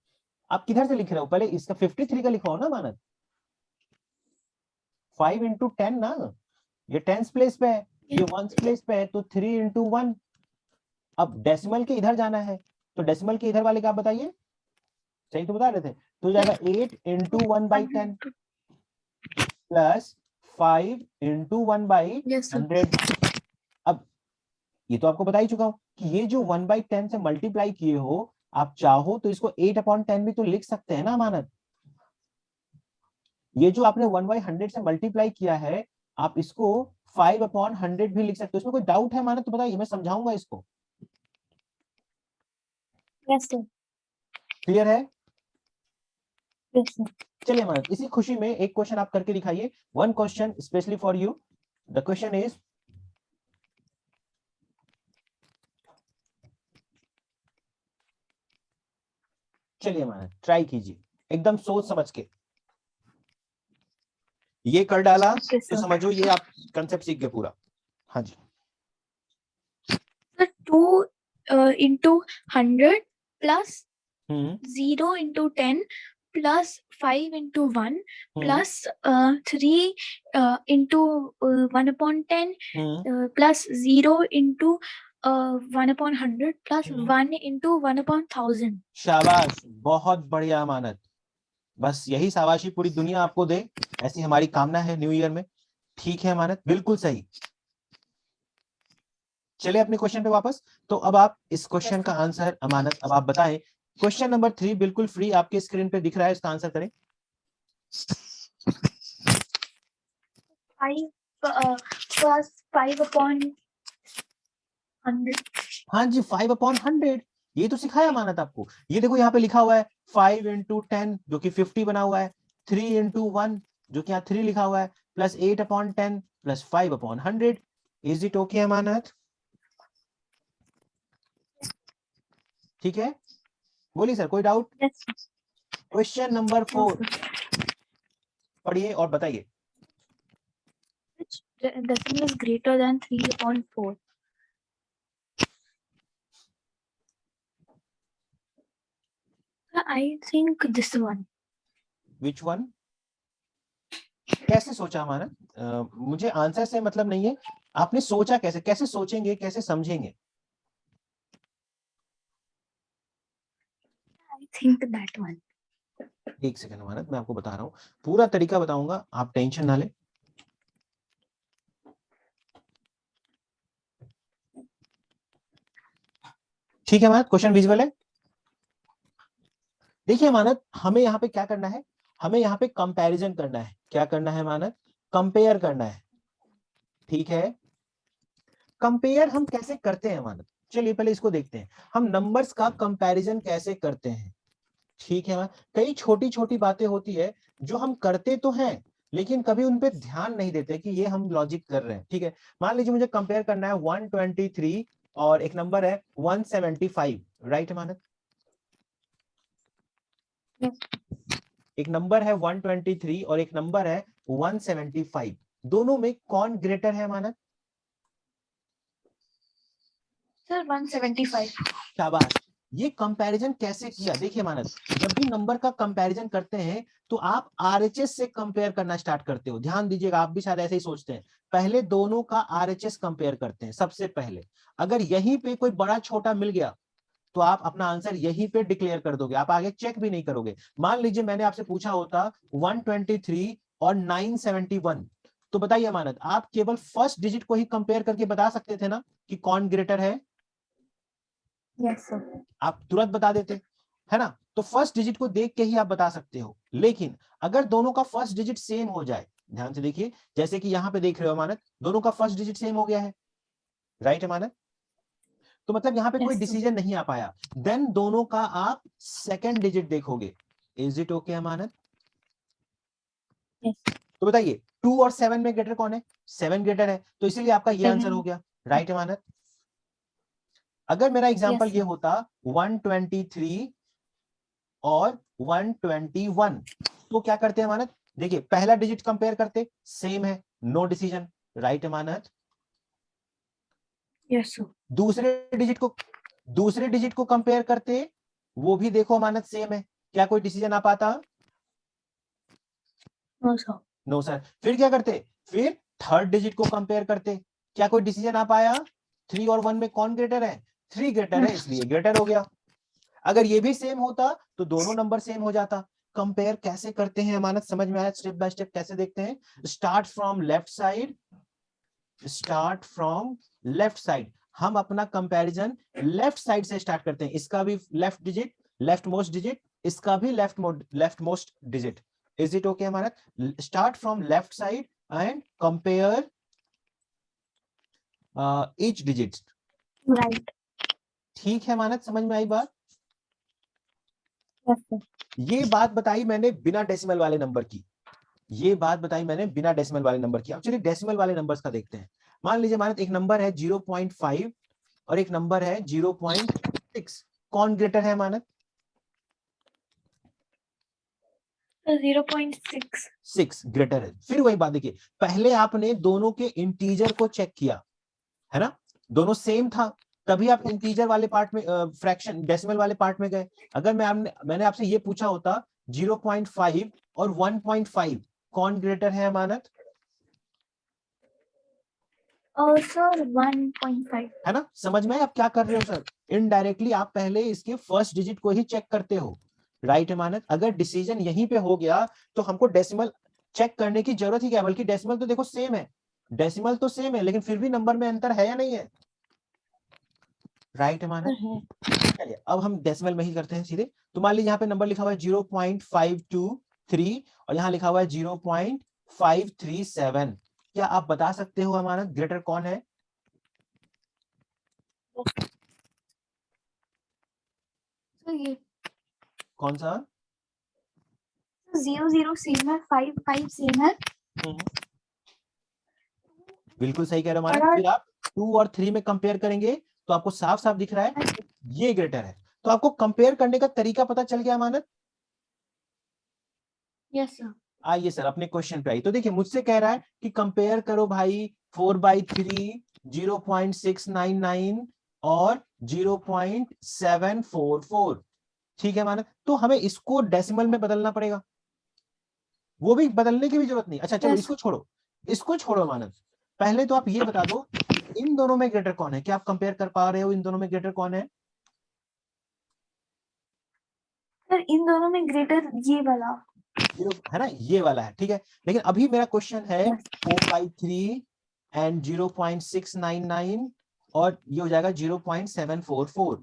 आप किधर से लिख रहे हो? पहले इसका 53 का लिखो ना मानक। 5 into 10 ना, ये टेंस प्लेस पे है, ये वंस प्लेस पे है, तो 3 into 1। अब डेसिमल के इधर जाना है, तो डेसिमल के इधर वाले का आप बताइए, सही तो बता रहे थे। तो जाएगा 8 into 1/10 प्लस 5 into 1/100। अब ये तो आपको बता ही चुका हूं कि ये जो 1/10 से मल्टीप्लाई किए हो, आप चाहो तो इसको 8/10 भी तो लिख सकते हैं ना मानक। ये जो आपने 1/100 से मल्टीप्लाई किया है, आप इसको 5/100 भी लिख सकते हो। इसमें कोई डाउट है मानक तो बताइए, मैं समझाऊंगा इसको।
Yes sir.
क्लियर है?
Yes sir.
चलिए मानक, इसी खुशी में एक क्वेश्चन आप करके दिखाइए, one question specially for you. The question is, चलिए मानक ट्राई कीजिए एकदम सोच समझ के। ये कर डाला तो समझो ये आप कंसेप्ट सीख गए पूरा। हाँ जी,
into 100 plus
हम्म
0 into 10 plus 5 into 1
हम्म
plus 3 into 1 upon 10 plus 0 into 1 upon 100 plus 1 into 1 upon 1000.
शाबाश, बहुत बढ़िया अमानत। बस यही शाबाशी पूरी दुनिया आपको दे, ऐसी हमारी कामना है न्यू ईयर में। ठीक है अमानत, बिल्कुल सही। चलिए अपने क्वेश्चन पे वापस। तो अब आप इस क्वेश्चन का आंसर अमानत अब आप बताएं। क्वेश्चन नंबर 3 बिल्कुल फ्री आपके स्क्रीन पे दिख रहा है, इसका आंसर करें।
5 plus 5 upon 100.
हाँ जी, 5/100, ये तो सिखाया अमानत आपको। ये देखो यहाँ पे लिखा हुआ है 5 into 10 जो कि 50 बना हुआ है, 3 into 1 जो कि यहाँ 3 लिखा हुआ है, plus 8/10 plus 5/100। Is it okay Amanat? ठीक है, बोलिए सर, कोई डाउट?
Yes.
क्वेश्चन नंबर 4 पढ़िए और बताइए।
Which decimal is greater than 3 upon 4? I think this one.
Which one? कैसे सोचा अमानत? मुझे आंसर से मतलब नहीं है, आपने सोचा कैसे, कैसे सोचेंगे, कैसे समझेंगे?
I think that one.
एक सेकंड अमानत, मैं आपको बता रहा हूँ, पूरा तरीका बताऊंगा, आप टेंशन ना लें। ठीक है अमानत, क्वेश्चन विजुअल है। देखिए अमानत, हमें यहाँ पे क्या करना है, हमें यहाँ पे कंपैरिजन करना है। क्या करना है अमानत? कंपेयर करना है। ठीक है, कंपेयर हम कैसे करते हैं अमानत? चलिए पहले इसको देखते हैं, हम नंबर्स का कंपैरिजन कैसे करते हैं। ठीक है, कई छोटी छोटी बातें होती है जो हम करते तो हैं लेकिन कभी उन पे ध्यान नहीं देते कि ये हम लॉजिक कर रहे हैं। ठीक है, मान लीजिए मुझे कंपेयर करना है 123 और एक नंबर है 175, राइट अमानत? एक नंबर है 123 और एक नंबर है 175, दोनों में कौन ग्रेटर है अमानत?
Sir, 175.
शाबाश। ये कंपैरिजन कैसे किया? देखिए मानस, जब भी नंबर का कंपैरिजन करते हैं तो आप आरएचएस से कंपेयर करना स्टार्ट करते हो। ध्यान दीजिएगा, आप भी शायद ऐसे ही सोचते हैं। पहले दोनों का आरएचएस कंपेयर करते हैं सबसे पहले। अगर यहीं पे कोई बड़ा छोटा मिल गया तो आप अपना आंसर यहीं पे डिक्लेयर कर दोगे, आप आगे चेक भी नहीं करोगे। मान लीजिए मैंने आपसे पूछा होता 123 और 971, तो बताइए अमानत, आप केवल फर्स्ट डिजिट को ही कंपेयर करके बता सकते थे ना कि कौन ग्रेटर है?
Yes, sir.
आप तुरंत बता देते, है ना? तो फर्स्ट डिजिट को देख के ही आप बता सकते हो। लेकिन अगर दोनों का फर्स्ट डिजिट सेम हो जाए, ध्यान से देखिए, जैसे कि यहां पे देख रहे हो अमानत, दोनों का फर्स्ट डिजिट सेम हो गया है, राइट अमानत? तो मतलब यहां पे कोई
Yes, sir.
डिसीजन नहीं आ पाया। देन दोनों का आप सेकंड डिजिट देखोगे। Is it okay Amanat?
Yes.
तो बताइए 2 और 7 में ग्रेटर कौन है? 7 ग्रेटर है, तो इसीलिए आपका ये आंसर हो गया, राइट अमानत? अगर मेरा एग्जांपल ये होता 123 और 121, तो क्या करते हैं अमानत? देखिए पहला डिजिट कंपेयर करते, सेम है, नो डिसीजन, राइट अमानत?
Yes, sir.
दूसरे डिजिट को कंपेयर करते, वो भी देखो अमानत सेम है, क्या कोई डिसीजन आ पाता?
No, sir.
No sir. फिर क्या करते? फिर थर्ड डिजिट को कंपेयर करते, क्या कोई डिसीजन आ पाया? 3 और 1 में कौन ग्रेटर है? 3 ग्रेटर है, इसलिए ग्रेटर हो गया। अगर ये भी सेम होता तो दोनों नंबर सेम हो जाता। कंपेयर कैसे करते हैं अमानत, समझ में आया? स्टेप बाय स्टेप कैसे देखते हैं? Start from left side, start from left side. हम अपना कंपैरिजन लेफ्ट साइड से स्टार्ट करते हैं। इसका भी left digit, left most digit, इसका भी left most digit. Is it okay Amanat? Start from left side and compare each digit.
Right.
ठीक है अमानत, समझ में आई बात?
Yes, sir.
ये बात बताई मैंने बिना डेसिमल वाले नंबर की, ये बात बताई मैंने बिना डेसिमल वाले नंबर की। अब चलिए डेसिमल वाले नंबर्स का देखते हैं। मान लीजिए मानत एक नंबर है 0.5 और एक नंबर है 0.6, कौन ग्रेटर है मानत?
0.6.
6 ग्रेटर है। फिर वही बात देखिए, पहले आपने दोनों के इंटीजर को चेक किया, है ना? दोनों सेम था, तभी आप इंटीजर वाले पार्ट में, फ्रैक्शन डेसिमल वाले पार्ट में गए। अगर मैंने आपसे ये पूछा होता 0.5 और 1.5 कौन ग्रेटर है अमानत?
सर 1.5।
है ना, समझ में आप क्या कर रहे हो सर? इनडायरेक्टली आप पहले इसके फर्स्ट डिजिट को ही चेक करते हो, राइट अमानत? अगर डिसीजन यहीं पे हो गया तो हमको डेसिमल चेक करने की जरूरत ही क्या, बल्कि डेसिमल तो देखो सेम है, डेसिमल तो सेम है, लेकिन फिर भी नंबर में अंतर है या नहीं है, राइट अमानत? चलिए अब हम डेसिमल में ही करते हैं सीधे। तो मान लीजिए यहाँ पे नंबर लिखा हुआ है 0.523 और यहाँ लिखा हुआ है 0.537। क्या आप बता सकते हो अमानत ग्रेटर कौन है?
तो ये
कौन सा?
0 सेम है, 5 सेम है।
बिल्कुल सही कह रहे हो अमानत। फिर आप 2 और 3 में कंपेयर करेंगे तो आपको साफ साफ दिख रहा है ये ग्रेटर है। तो आपको कंपेयर करने का तरीका पता चल गया अमानत?
Yes sir.
आइए सर अपने क्वेश्चन पे आइए। तो देखिए मुझसे कह रहा है कि कंपेयर करो भाई 4/3, 0.699 और 0.744। ठीक है अमानत, तो हमें इसको डेसिमल में बदलना पड़ेगा, वो भी बदलने की भी जरूरत नहीं। अच्छा चलो
Yes.
इसको छोड़ो अमानत। पहले तो आप ये बता दो इन दोनों में ग्रेटर कौन है? क्या आप कंपेयर कर पा रहे हो इन दोनों में ग्रेटर कौन है?
सर इन दोनों में ग्रेटर ये वाला
है ना, ये वाला है, ठीक है। लेकिन अभी मेरा क्वेश्चन है
Yes.
4/3 एंड 0.699 और ये हो जाएगा 0.744।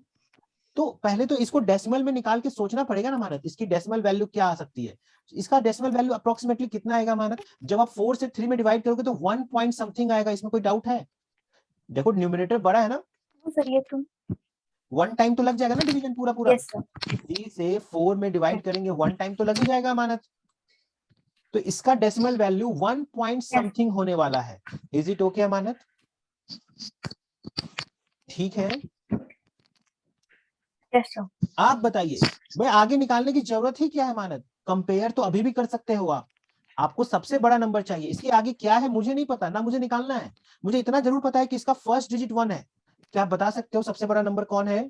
तो पहले तो इसको डेसिमल में निकाल के सोचना पड़ेगा ना मानत, इसकी डेसिमल वैल्यू क्या आ सकती है? इसका डेसिमल वैल्यू अप्रोक्सीमेटली कितना आएगा मानत? जब आप 4 से 3 में डिवाइड करोगे तो 1 पॉइंट समथिंग आएगा, इसमें कोई डाउट है? देखो न्यूमरेटर बड़ा है ना,
सर ये तो
1 टाइम तो लग जाएगा ना डिवीजन पूरा पूरा।
यस सर
3 से 4 में डिवाइड करेंगे 1 टाइम तो लग ही जाएगा मानत। तो इसका डेसिमल वैल्यू 1 पॉइंट समथिंग होने वाला है। Is it okay Amanat? ठीक है,
यस सर।
आप बताइए भाई आगे निकालने की जरूरत ही क्या है मानत? कंपेयर तो अभी भी कर सकते हो आप, आपको सबसे बड़ा नंबर चाहिए, इसके आगे क्या है मुझे नहीं पता ना, मुझे निकालना है। मुझे इतना जरूर पता है कि इसका फर्स्ट डिजिट 1 है। क्या आप बता सकते हो सबसे बड़ा नंबर कौन है?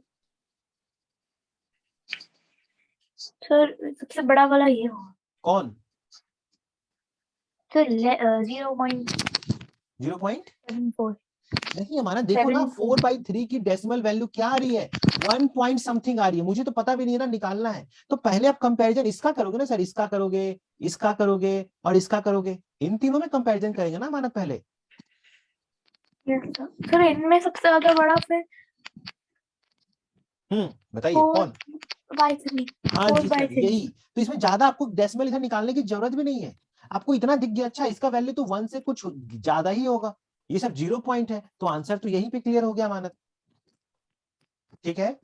सर सबसे बड़ा वाला ये होगा
कौन?
सर 0.74
नहीं हमारा देखो ना 4/3 की डेसिमल वैल्यू क्या आ रही है? 1 पॉइंट समथिंग आ रही है, मुझे तो पता भी नहीं है ना, निकालना है। तो पहले आप कंपैरिजन इसका करोगे ना सर, इसका करोगे, इसका करोगे और इसका करोगे, इन तीनों में कंपैरिजन करेंगे ना मानक पहले।
Yes sir. सर इनमें सबसे ज्यादा बड़ा फिर
बताइए कौन?
4/3
हाँ जी सर
4/3
यही। तो इसमें ज्यादा आपको डेसिमल इधर निकालने की जरूरत भी नहीं है, आपको इतना दिख गया अच्छा इसका वैल्यू तो 1 से कुछ ज्यादा ही होगा, ये सब 0 पॉइंट है, तो आंसर तो यहीं पे क्लियर हो गया मानक। ठीक है,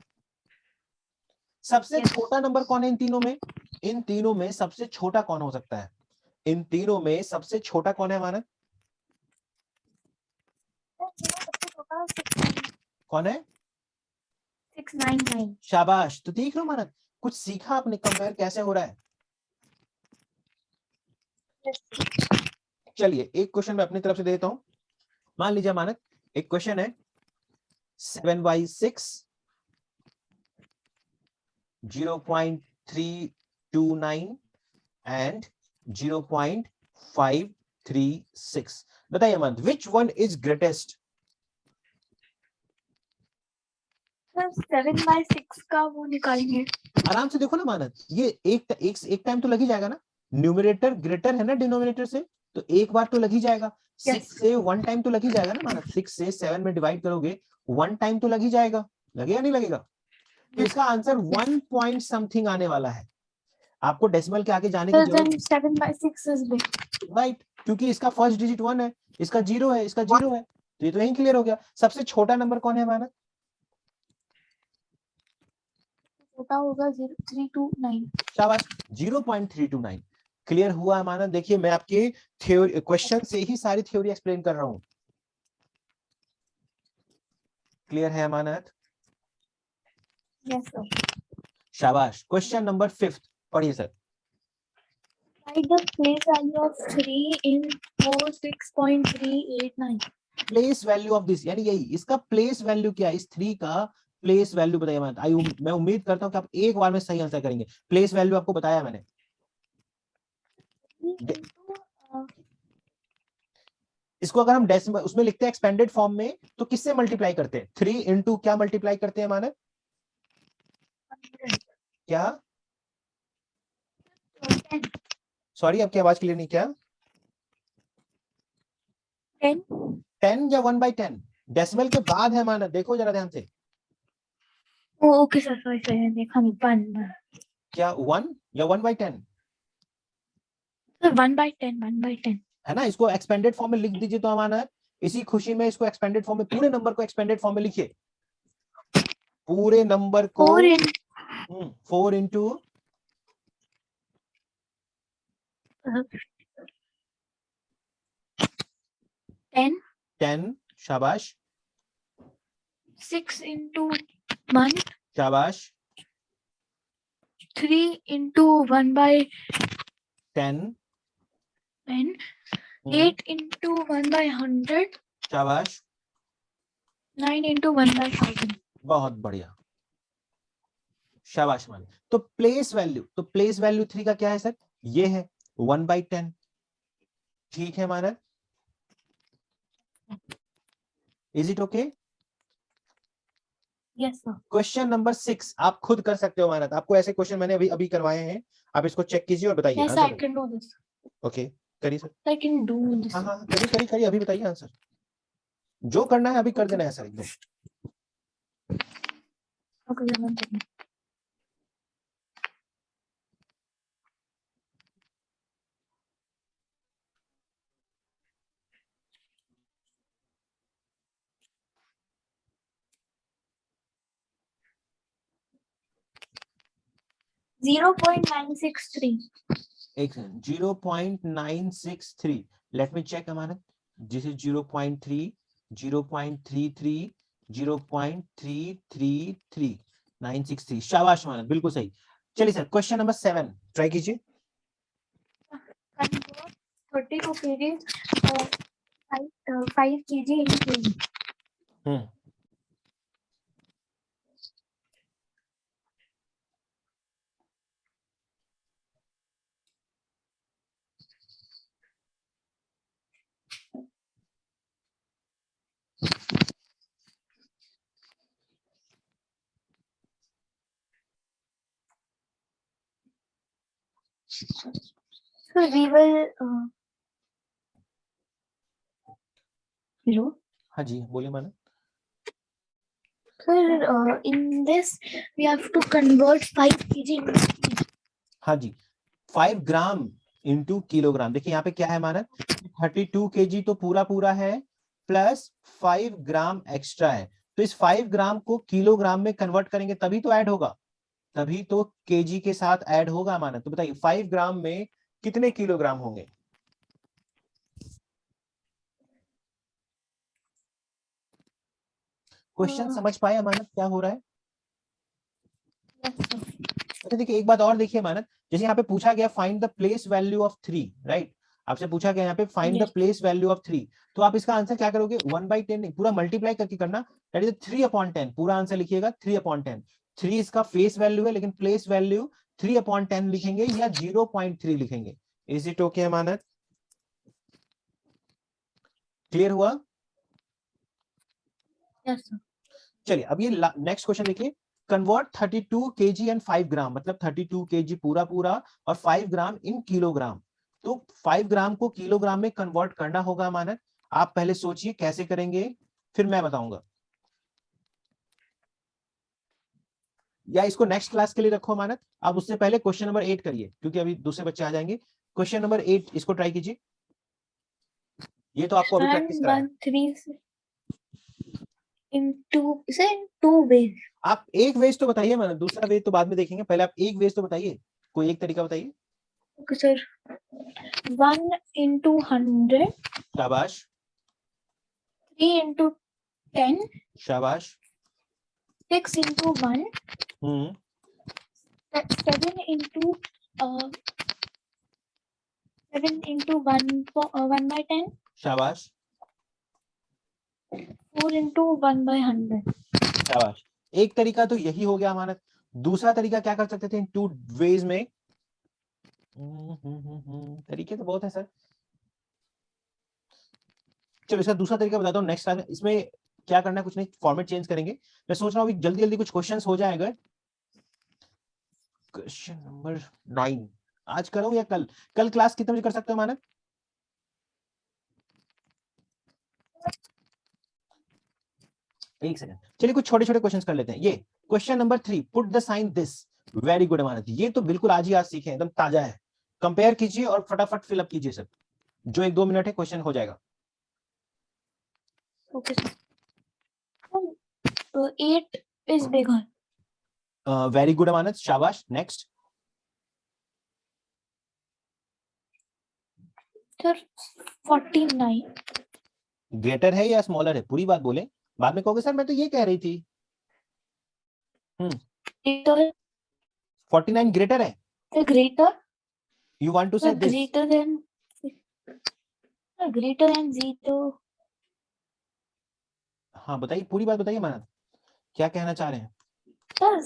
सबसे छोटा नंबर कौन है इन तीनों में? इन तीनों में सबसे छोटा कौन हो सकता है? इन तीनों में सबसे छोटा कौन है मानक? कौन है?
699।
शाबाश, तो देख लो मानक कुछ सीखा आपने, कंपेयर कैसे हो रहा है। चलिए एक क्वेश्चन मैं अपनी तरफ से देता हूं। मान लीजिए मानक एक क्वेश्चन है 7/6 0.329 एंड 0.536। बताइए मानक which one is greatest?
Sir 7/6 का वो निकालेंगे।
आराम से देखो ना मानक, ये एक टाइम तो लग ही जाएगा ना, न्यूमरेटर ग्रेटर है ना डिनोमिनेटर से, तो एक बार तो लग ही जाएगा। 6 से 1 टाइम तो लग ही जाएगा ना मानक, 6 से 7 में डिवाइड करोगे 1 टाइम तो लग ही जाएगा, लगेगा नहीं लगेगा? तो इसका आंसर 1 पॉइंट समथिंग आने वाला है, आपको डेसिमल के आगे जाने की जरूरत
7/6 इज बिग।
राइट, क्योंकि इसका फर्स्ट डिजिट 1 है, इसका 0 है, इसका 0 है, तो ये तो यही क्लियर हो गया। सबसे छोटा नंबर कौन है मानक?
छोटा होगा 0.329।
शाबाश, 0.329 क्लियर हुआ है मानक। देखिए मैं आपके थ्योरी क्वेश्चन से ही सारी थ्योरी एक्सप्लेन कर रहा हूं, क्लियर है मानक?
Yes sir.
शाबाश, क्वेश्चन नंबर 5 पढ़िए sir.
Find the place value of 3 in 46.389।
Place value of this, यानी यही इसका प्लेस वैल्यू क्या है, इस 3 का प्लेस वैल्यू बताइए। मैं उम्मीद करता हूं कि आप एक बार में सही आंसर करेंगे। प्लेस वैल्यू आपको बताया मैंने।
3 into
इसको अगर हम डेसिमल उसमें लिखते हैं एक्सपेंडेड फॉर्म में, तो किससे मल्टीप्लाई करते हैं? 3 इंटू क्या मल्टीप्लाई करते हैं मानक?
100.
क्या?
10.
सॉरी, आपकी आवाज क्लियर नहीं। क्या?
10.
10 या 1/10? डेसिमल के बाद है मानक, देखो जरा ध्यान से।
ओके सर, सॉरी सर, देखा नहीं। 1.
क्या 1 या 1/10
सर 1/10, 1/10.
है ना? इसको एक्सपेंडेड फॉर्म में लिख दीजिए तो मानक, इसी खुशी में इसको एक्सपेंडेड फॉर्म में, पूरे नंबर को एक्सपेंडेड फॉर्म में लिखिए। पूरे नंबर को 4 इंटू
10.
10, शाबाश
6 into 1.
शाबाश,
3 into 1/10.
10
8 into 1/100.
शाबाश,
9 into 1/1000.
बहुत बढ़िया, शाबाश मानक। तो प्लेस वैल्यू 3 का क्या है सर? ये है 1/10। ठीक है मानक, is it okay?
Yes sir.
Question number 6 आप खुद कर सकते हो मानक। आपको ऐसे क्वेश्चन मैंने अभी अभी करवाए हैं, आप इसको चेक कीजिए और बताइए
Yes, I
answer.
can do this.
Okay, करिए sir.
I can do this.
हाँ हाँ, करिए करिए करिए, अभी बताइए आंसर। जो करना है अभी कर देना है सर, एकदम।
Okay, sir, 1 second. Zero point 963.
एक 0.963, लेट मी चेक मानक। दिस इज 0.3, 0.33, 0.333, 963, शाबाश मानक, बिल्कुल सही। चलिए सर, क्वेश्चन नंबर 7 ट्राई कीजिए।
Convert 32 kg, 5 kg into kg. So we will. Hello.
हाँ जी, बोलिए मानक।
Sir, in this we have to convert 5 kg into kg.
हाँ जी, 5 ग्राम इंटू किलोग्राम। देखिए यहाँ पे क्या है मानक, 32 kg तो पूरा पूरा है, प्लस 5 ग्राम एक्स्ट्रा है। तो इस 5 ग्राम को किलोग्राम में कन्वर्ट करेंगे तभी तो ऐड होगा, तभी तो केजी के साथ ऐड होगा मानक। तो बताइए 5 ग्राम में कितने किलोग्राम होंगे? क्वेश्चन समझ पाए मानक क्या हो रहा है? अच्छा देखिए, एक बात और देखिए मानक, जैसे यहाँ पे पूछा गया find the place value of 3, right? आपसे पूछा गया यहाँ पे find the place value of 3, तो आप इसका आंसर क्या करोगे? 1/10 नहीं, पूरा मल्टीप्लाई करके करना, दैट इज 3/10। पूरा आंसर लिखिएगा 3/10। 3 इसका फेस वैल्यू है, लेकिन प्लेस वैल्यू 3/10 लिखेंगे या 0.3 लिखेंगे। इज इट ओके मानक? क्लियर हुआ?
Yes sir.
चलिए अब ये नेक्स्ट क्वेश्चन देखिए, कन्वर्ट 32 kg एंड 5 ग्राम, मतलब 32 kg पूरा पूरा और 5 ग्राम इन किलोग्राम। तो 5 ग्राम को किलोग्राम में कन्वर्ट करना होगा मानक। आप पहले सोचिए कैसे करेंगे, फिर मैं बताऊंगा, या इसको नेक्स्ट क्लास के लिए रखो मानक। आप उससे पहले क्वेश्चन नंबर 8 करिए, क्योंकि अभी दूसरे बच्चे आ जाएंगे। क्वेश्चन नंबर 8 इसको ट्राई कीजिए, ये तो आपको अभी प्रैक्टिस कराया है।
113 into, is it 2 ways?
आप एक वेज तो बताइए मानक, दूसरा वेज तो बाद में देखेंगे, पहले आप एक वेज तो बताइए, कोई एक तरीका बताइए।
Okay sir. 1 into 100.
शाबाश
3 into 10.
शाबाश।
6 into 1. 7 into 1/10.
शाबाश
4 into 1/100.
शाबाश, एक तरीका तो यही हो गया हमारा। दूसरा तरीका क्या कर सकते थे इन टू वेज में? तरीके तो बहुत है सर। चलो इसका दूसरा तरीका बताता हूँ नेक्स्ट क्लास में। इसमें क्या करना है, कुछ नहीं, फॉर्मेट चेंज करेंगे। मैं सोच रहा हूँ जल्दी जल्दी कुछ क्वेश्चंस हो जाए। अगर क्वेश्चन नंबर 9 आज करूँ या कल? कल क्लास कितने बजे कर सकते हो मानक? एक सेकंड, चलिए कुछ छोटे छोटे क्वेश्चंस कर लेते हैं। ये question number 3, put the sign this. Very good Manak, ये तो बिल्कुल आज ही आज सीखे, एकदम ताजा है। कंपेयर कीजिए और फटाफट फिलअप कीजिए सब, जो 1-2 मिनट है क्वेश्चन हो जाएगा।
Okay, sir. 8 is bigger.
Very good Manas, शाबाश। नेक्स्ट।
Sir, 49.
ग्रेटर है या स्मॉलर है, पूरी बात बोले, बाद में कहोगे सर मैं तो ये कह रही थी।
Greater.
49 ग्रेटर है,
The greater.
You want to say
The
this?
greater than 0.
हाँ बताइए, पूरी बात बताइए मानस, क्या कहना चाह रहे हैं?
Sir,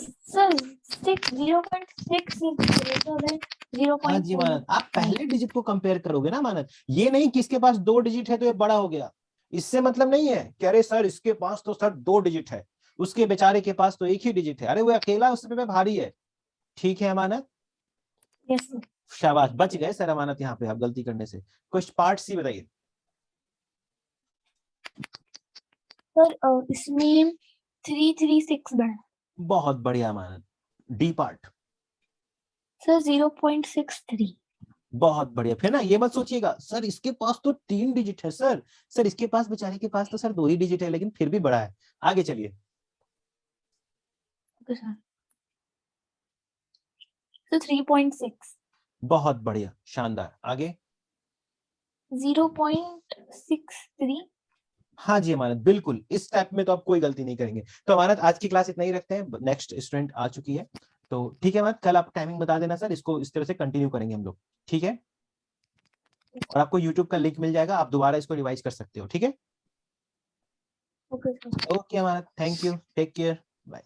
0.6 is greater than 0.4.
हाँ जी मानस, आप पहले डिजिट को कंपेयर करोगे ना मानस, ये नहीं कि इसके पास 2 डिजिट है तो ये बड़ा हो गया। इससे मतलब नहीं है कह रहे सर इसके पास तो सर 2 डिजिट है, उसके बेचारे के पास तो एक ही डिजिट है, अरे वो अकेला उस पे भारी है। ठीक है अमानत,
Yes, sir.
शाबाश, बच गए सर अमानत यहाँ पे आप गलती करने से। कुछ पार्ट सी बताइए।
Sir, इसमें 336 बढ़ा.
बहुत बढ़िया अमानत। D part.
Sir, 0.63.
बहुत बढ़िया। फिर ना ये मत सोचिएगा सर इसके पास तो 3 डिजिट है, सर सर इसके पास बेचारे के पास तो सर 2 ही डिजिट है, लेकिन फिर भी बड़ा है। आगे चलिए।
Okay, sir. So 3.6.
बहुत बढ़िया, शानदार। आगे।
0.63.
हाँ जी अमानत, बिल्कुल इस टाइप में तो आप कोई गलती नहीं करेंगे। तो अमानत आज की क्लास इतना ही रखते हैं, नेक्स्ट स्टूडेंट आ चुकी है। तो ठीक है अमानत, कल आप टाइमिंग बता देना सर, इसको इस तरह से कंटिन्यू करेंगे हम लोग, ठीक है? और आपको यूट्यूब का लिंक मिल जाएगा, आप दोबारा इसको रिवाइज कर सकते हो, ठीक है?
Okay, sir.
Okay Amanat, thank you, take care, bye.